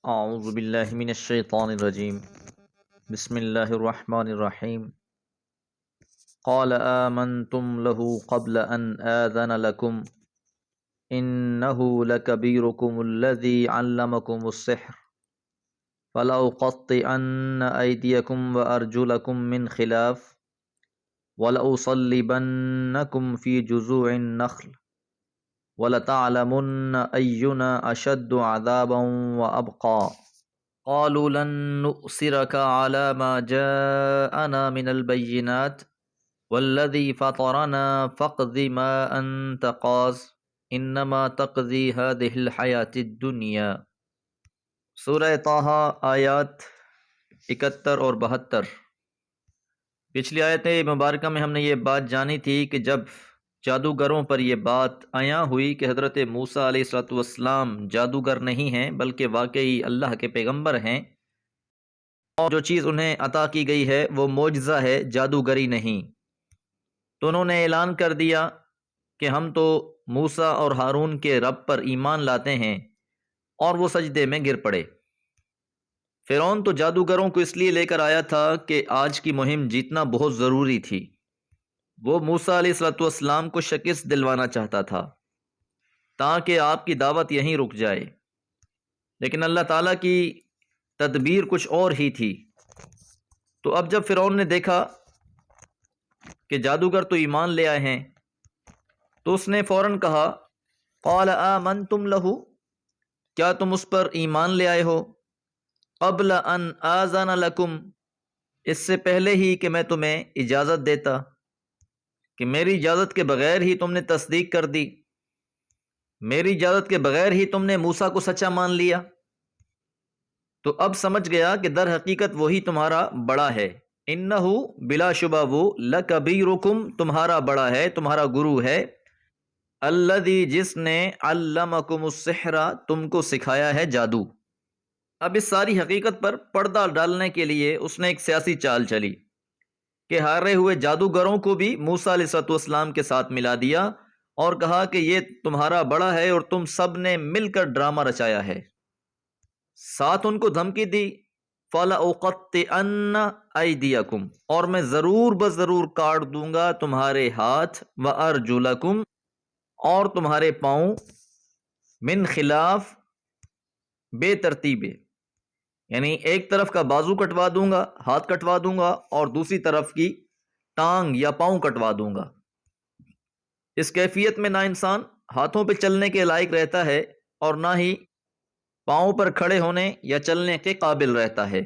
اعوذ باللہ من الشیطان الرجیم بسم اللہ الرحمن الرحیم قال آمنتم له قبل ان آذن لكم انه لكبيركم الذي علمكم السحر فلأقطعن أيديكم وأرجلكم من خلاف ولأصلبنكم في جذوع النخل وَلَتَعْلَمُنَّ أَيُّنَا أَشَدُّ عَذَابًا وَأَبْقَى قَالُوا لَن نُؤْثِرَكَ عَلَى مَا جَاءَنَا مِنَ الْبَيِّنَاتِ وَالَّذِي فَطَرَنَا فَاقْضِ مَا أَنْتَ قَاضٍ إِنَّمَا تَقْضِي هَذِهِ الْحَيَاةِ الدُّنْيَا۔ سورہ طٰہٰ آیات 71 اور 72۔ پچھلی آیت مبارکہ میں ہم نے یہ بات جانی تھی کہ جب جادوگروں پر یہ بات عیاں ہوئی کہ حضرت موسیٰ علیہ السلام جادوگر نہیں ہیں بلکہ واقعی اللہ کے پیغمبر ہیں، اور جو چیز انہیں عطا کی گئی ہے وہ معجزہ ہے، جادوگری نہیں، تو انہوں نے اعلان کر دیا کہ ہم تو موسیٰ اور ہارون کے رب پر ایمان لاتے ہیں، اور وہ سجدے میں گر پڑے۔ فرعون تو جادوگروں کو اس لیے لے کر آیا تھا کہ آج کی مہم جیتنا بہت ضروری تھی۔ وہ موسیٰ علیہ السلام کو شکست دلوانا چاہتا تھا تاکہ آپ کی دعوت یہیں رک جائے، لیکن اللہ تعالیٰ کی تدبیر کچھ اور ہی تھی۔ تو اب جب فرعون نے دیکھا کہ جادوگر تو ایمان لے آئے ہیں، تو اس نے فوراً کہا قال آمنتم لہ، کیا تم اس پر ایمان لے آئے ہو قبل ان آذن لکم، اس سے پہلے ہی کہ میں تمہیں اجازت دیتا، کہ میری اجازت کے بغیر ہی تم نے تصدیق کر دی، میری اجازت کے بغیر ہی تم نے موسیٰ کو سچا مان لیا۔ تو اب سمجھ گیا کہ در حقیقت وہی تمہارا بڑا ہے، انہو بلا شبہ وہ لکبیرکم تمہارا بڑا ہے، تمہارا گرو ہے، الذی جس نے علمکم السحر تم کو سکھایا ہے جادو۔ اب اس ساری حقیقت پر پردہ ڈالنے کے لیے اس نے ایک سیاسی چال چلی کہ ہارے ہوئے جادوگروں کو بھی موسیٰ علیہ السلام کے ساتھ ملا دیا اور کہا کہ یہ تمہارا بڑا ہے اور تم سب نے مل کر ڈرامہ رچایا ہے۔ ساتھ ان کو دھمکی دی فَلَأُقَطِّعَنَّ أَيْدِيَكُمْ، اور میں ضرور بضرور کاٹ دوں گا تمہارے ہاتھ، وَأَرْجُلَكُمْ، اور تمہارے پاؤں، من خلاف، بے ترتیبے، یعنی ایک طرف کا بازو کٹوا دوں گا، ہاتھ کٹوا دوں گا، اور دوسری طرف کی ٹانگ یا پاؤں کٹوا دوں گا۔ اس کیفیت میں نہ انسان ہاتھوں پہ چلنے کے لائق رہتا ہے اور نہ ہی پاؤں پر کھڑے ہونے یا چلنے کے قابل رہتا ہے۔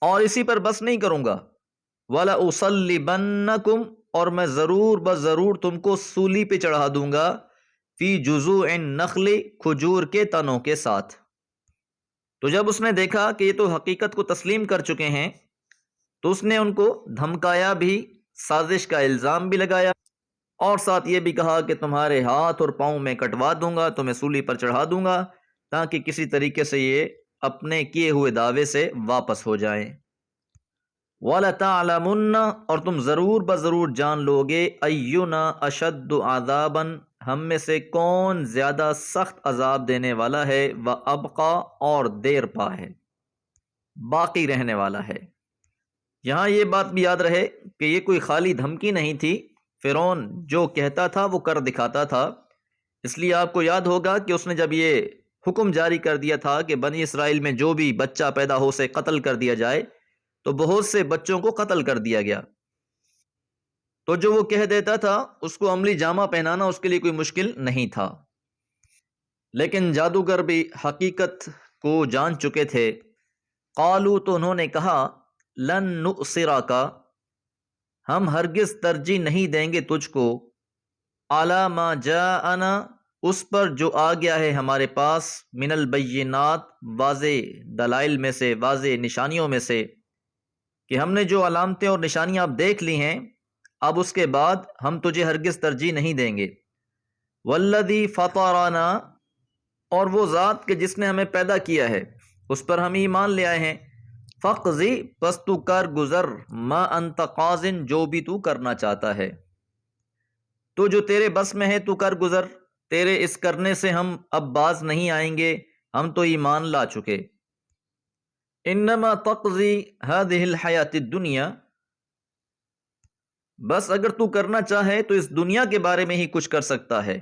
اور اسی پر بس نہیں کروں گا، وَلَأُصَلِّبَنَّكُمْ، اور میں ضرور بضرور تم کو سولی پہ چڑھا دوں گا، فی جذوع النخل، کھجور کے تنوں کے ساتھ۔ تو جب اس نے دیکھا کہ یہ تو حقیقت کو تسلیم کر چکے ہیں، تو اس نے ان کو دھمکایا بھی، سازش کا الزام بھی لگایا، اور ساتھ یہ بھی کہا کہ تمہارے ہاتھ اور پاؤں میں کٹوا دوں گا، تمہیں سولی پر چڑھا دوں گا، تاکہ کسی طریقے سے یہ اپنے کیے ہوئے دعوے سے واپس ہو جائیں۔ وَلَتَعْلَمُنَّ، اور تم ضرور بضرور جان لوگے، أَيُّنَا أَشَدُّ عَذَابًا، ہم میں سے کون زیادہ سخت عذاب دینے والا ہے، وَأَبْقَى، اور دیر پا ہے، باقی رہنے والا ہے۔ یہاں یہ بات بھی یاد رہے کہ یہ کوئی خالی دھمکی نہیں تھی، فرعون جو کہتا تھا وہ کر دکھاتا تھا۔ اس لیے آپ کو یاد ہوگا کہ اس نے جب یہ حکم جاری کر دیا تھا کہ بنی اسرائیل میں جو بھی بچہ پیدا ہو اسے قتل کر دیا جائے، تو بہت سے بچوں کو قتل کر دیا گیا۔ تو جو وہ کہہ دیتا تھا اس کو عملی جامہ پہنانا اس کے لیے کوئی مشکل نہیں تھا، لیکن جادوگر بھی حقیقت کو جان چکے تھے۔ قالو، تو انہوں نے کہا، لن نؤثرک، ہم ہرگز ترجیح نہیں دیں گے تجھ کو، علی ما جاءنا، اس پر جو آ گیا ہے ہمارے پاس، من البینات، واضح دلائل میں سے، واضح نشانیوں میں سے، کہ ہم نے جو علامتیں اور نشانیاں اب دیکھ لی ہیں، اب اس کے بعد ہم تجھے ہرگز ترجیح نہیں دیں گے۔ والذی فطرنا، اور وہ ذات کہ جس نے ہمیں پیدا کیا ہے اس پر ہم ایمان لے آئے ہیں۔ فقضی، پس تو کر گزر، ما انت قاضٍ، جو بھی تو کرنا چاہتا ہے، تو جو تیرے بس میں ہے تو کر گزر، تیرے اس کرنے سے ہم اب باز نہیں آئیں گے، ہم تو ایمان لا چکے۔ انما تقضی هذه الحیات الدنیا، بس اگر تو کرنا چاہے تو اس دنیا کے بارے میں ہی کچھ کر سکتا ہے،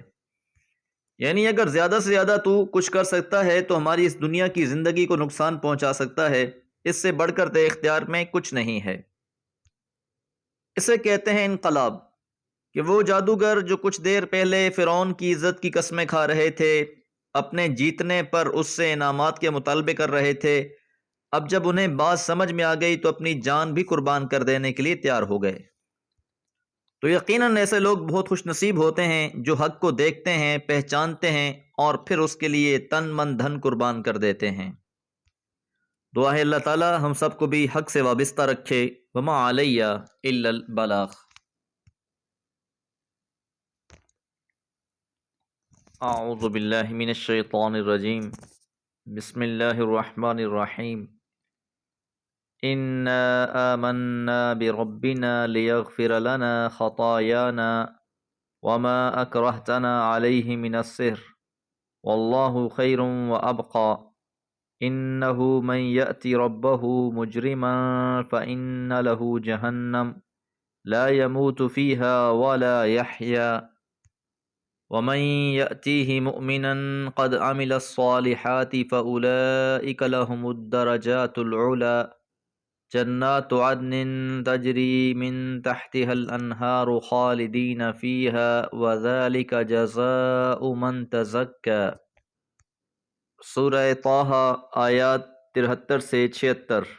یعنی اگر زیادہ سے زیادہ تو کچھ کر سکتا ہے تو ہماری اس دنیا کی زندگی کو نقصان پہنچا سکتا ہے، اس سے بڑھ کر تیرے اختیار میں کچھ نہیں ہے۔ اسے کہتے ہیں انقلاب، کہ وہ جادوگر جو کچھ دیر پہلے فرعون کی عزت کی قسمیں کھا رہے تھے، اپنے جیتنے پر اس سے انعامات کے مطالبے کر رہے تھے، اب جب انہیں بات سمجھ میں آ گئی تو اپنی جان بھی قربان کر دینے کے لیے تیار ہو گئے۔ تو یقیناً ایسے لوگ بہت خوش نصیب ہوتے ہیں جو حق کو دیکھتے ہیں، پہچانتے ہیں اور پھر اس کے لیے تن من دھن قربان کر دیتے ہیں۔ دعا ہے اللہ تعالی ہم سب کو بھی حق سے وابستہ رکھے۔ وما علیہ الا البلاغ۔ اعوذ باللہ من الشیطان الرجیم، بسم اللہ الرحمن الرحیم۔ انا آمنا بربنا لیغفر لنا خطايانا وما اکرہتنا علیہ من السحر واللہ خیر وابقى انه من یأتی ربه مجرما فإن له جہنم لا يموت فيها ولا يحيا ومن يأتيه مؤمنا قد عمل الصالحات فأولئك لهم الدرجات العلى جنات عدن تجری من تحتها الانہار خالدین فیہا وذلک جزاء من تزکی۔ سورہ طٰہٰ آیات 73 سے 76۔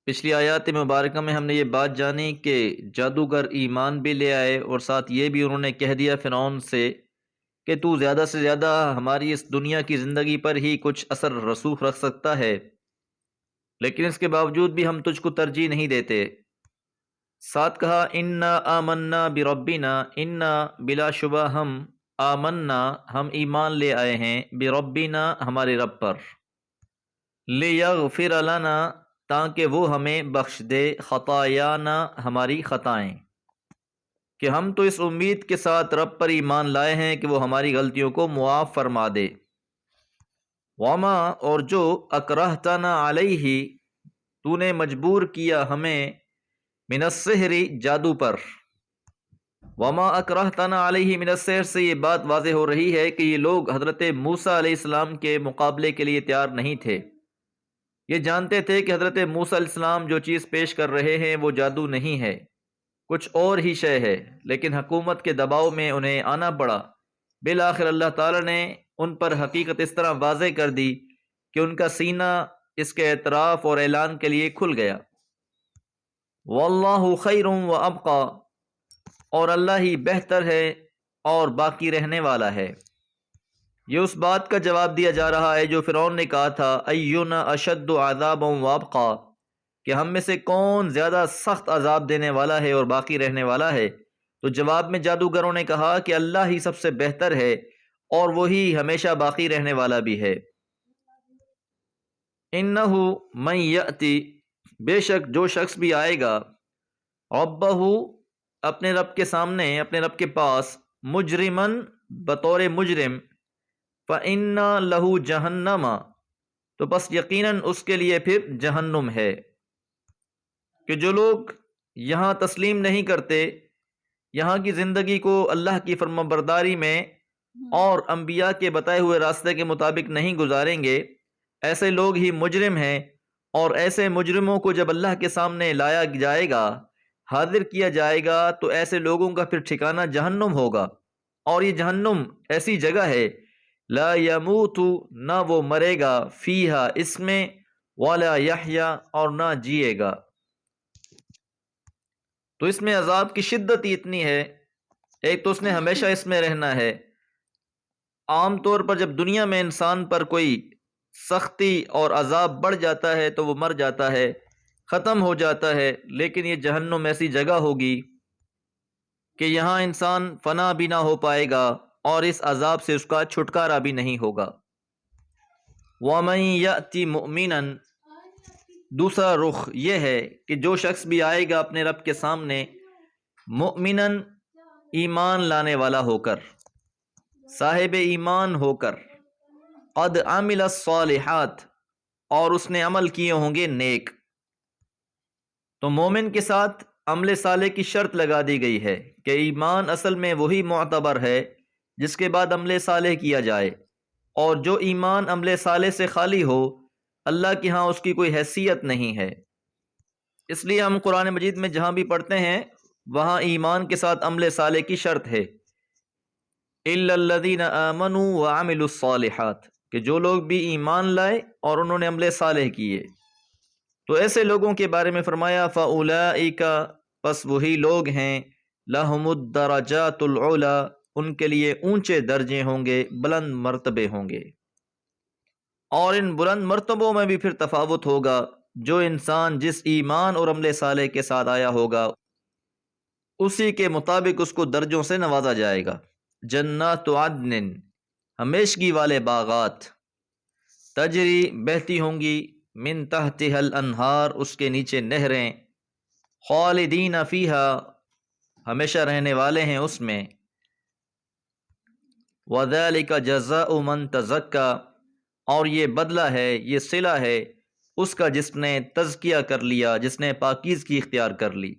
پچھلی آیات مبارکہ میں ہم نے یہ بات جانی کہ جادوگر ایمان بھی لے آئے اور ساتھ یہ بھی انہوں نے کہہ دیا فرعون سے کہ تو زیادہ سے زیادہ ہماری اس دنیا کی زندگی پر ہی کچھ اثر رسوخ رکھ سکتا ہے، لیکن اس کے باوجود بھی ہم تجھ کو ترجیح نہیں دیتے۔ ساتھ کہا انا آمنا بربنا، انا بلا شبہ ہم، آمنا ہم ایمان لے آئے ہیں، بربنا ہمارے رب پر، لیغفر لنا تاکہ وہ ہمیں بخش دے، خطایانا ہماری خطائیں، کہ ہم تو اس امید کے ساتھ رب پر ایمان لائے ہیں کہ وہ ہماری غلطیوں کو معاف فرما دے۔ وما اور جو اکرہتنا علیہ تو نے مجبور کیا ہمیں، من السحر جادو پر۔ وما اکرہتنا علیہ من السحر سے یہ بات واضح ہو رہی ہے کہ یہ لوگ حضرت موسیٰ علیہ السلام کے مقابلے کے لیے تیار نہیں تھے۔ یہ جانتے تھے کہ حضرت موسیٰ علیہ السلام جو چیز پیش کر رہے ہیں وہ جادو نہیں ہے، کچھ اور ہی شے ہے، لیکن حکومت کے دباؤ میں انہیں آنا پڑا۔ بالآخر اللہ تعالی نے ان پر حقیقت اس طرح واضح کر دی کہ ان کا سینہ اس کے اعتراف اور اعلان کے لیے کھل گیا۔ واللہ خیر وابقى، اور اللہ ہی بہتر ہے اور باقی رہنے والا ہے۔ یہ اس بات کا جواب دیا جا رہا ہے جو فرعون نے کہا تھا اینا اشد عذابا وابقى، کہ ہم میں سے کون زیادہ سخت عذاب دینے والا ہے اور باقی رہنے والا ہے۔ تو جواب میں جادوگروں نے کہا کہ اللہ ہی سب سے بہتر ہے اور وہی ہمیشہ باقی رہنے والا بھی ہے۔ انہ من یأتی، بے شک جو شخص بھی آئے گا، ربہ اپنے رب کے سامنے، اپنے رب کے پاس، مجرمن بطور مجرم، فإن لہ جہنم، تو بس یقیناً اس کے لیے پھر جہنم ہے۔ کہ جو لوگ یہاں تسلیم نہیں کرتے، یہاں کی زندگی کو اللہ کی فرما برداری میں اور انبیاء کے بتائے ہوئے راستے کے مطابق نہیں گزاریں گے، ایسے لوگ ہی مجرم ہیں، اور ایسے مجرموں کو جب اللہ کے سامنے لایا جائے گا، حاضر کیا جائے گا، تو ایسے لوگوں کا پھر ٹھکانہ جہنم ہوگا، اور یہ جہنم ایسی جگہ ہے، لا یموت، نہ وہ مرے گا، فیہا اس میں، ولا یحیا اور نہ جیے گا۔ تو اس میں عذاب کی شدت ہی اتنی ہے، ایک تو اس نے ہمیشہ اس میں رہنا ہے۔ عام طور پر جب دنیا میں انسان پر کوئی سختی اور عذاب بڑھ جاتا ہے تو وہ مر جاتا ہے، ختم ہو جاتا ہے، لیکن یہ جہنم ایسی جگہ ہوگی کہ یہاں انسان فنا بھی نہ ہو پائے گا اور اس عذاب سے اس کا چھٹکارا بھی نہیں ہوگا۔ وَمَن يَأْتِ مُؤْمِنًا، دوسرا رخ یہ ہے کہ جو شخص بھی آئے گا اپنے رب کے سامنے، مؤمناً ایمان لانے والا ہو کر، صاحب ایمان ہو کر، قد عمل الصالحات، اور اس نے عمل کیے ہوں گے نیک۔ تو مومن کے ساتھ عمل صالح کی شرط لگا دی گئی ہے کہ ایمان اصل میں وہی معتبر ہے جس کے بعد عمل صالح کیا جائے، اور جو ایمان عمل صالح سے خالی ہو اللہ کے ہاں اس کی کوئی حیثیت نہیں ہے۔ اس لیے ہم قرآن مجید میں جہاں بھی پڑھتے ہیں وہاں ایمان کے ساتھ عمل صالح کی شرط ہے، الا الذین آمنوا وعملوا الصالحات، کہ جو لوگ بھی ایمان لائے اور انہوں نے عمل صالح کیے۔ تو ایسے لوگوں کے بارے میں فرمایا فَأُولَئِكَ، پس وہی لوگ ہیں، لَهُمُ الدَّرَجَاتُ الْعُلَى، ان کے لیے اونچے درجے ہوں گے، بلند مرتبے ہوں گے۔ اور ان بلند مرتبوں میں بھی پھر تفاوت ہوگا، جو انسان جس ایمان اور عمل صالح کے ساتھ آیا ہوگا اسی کے مطابق اس کو درجوں سے نوازا جائے گا۔ جنات عدن، ہمیشگی والے باغات، تجری بہتی ہوں گی، من تحتها الانہار، اس کے نیچے نہریں، خالدین فیہا، ہمیشہ رہنے والے ہیں اس میں، وذالک جزاء من تزکا، اور یہ بدلہ ہے، یہ صلہ ہے اس کا جس نے تزکیہ کر لیا، جس نے پاکیزگی اختیار کر لی۔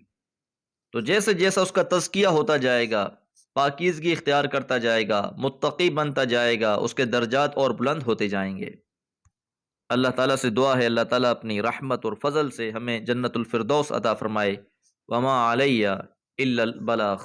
تو جیسے جیسا اس کا تزکیہ ہوتا جائے گا، پاکیزگی اختیار کرتا جائے گا، متقی بنتا جائے گا، اس کے درجات اور بلند ہوتے جائیں گے۔ اللہ تعالیٰ سے دعا ہے اللہ تعالیٰ اپنی رحمت اور فضل سے ہمیں جنت الفردوس عطا فرمائے۔ وما علیہ الا البلاغ۔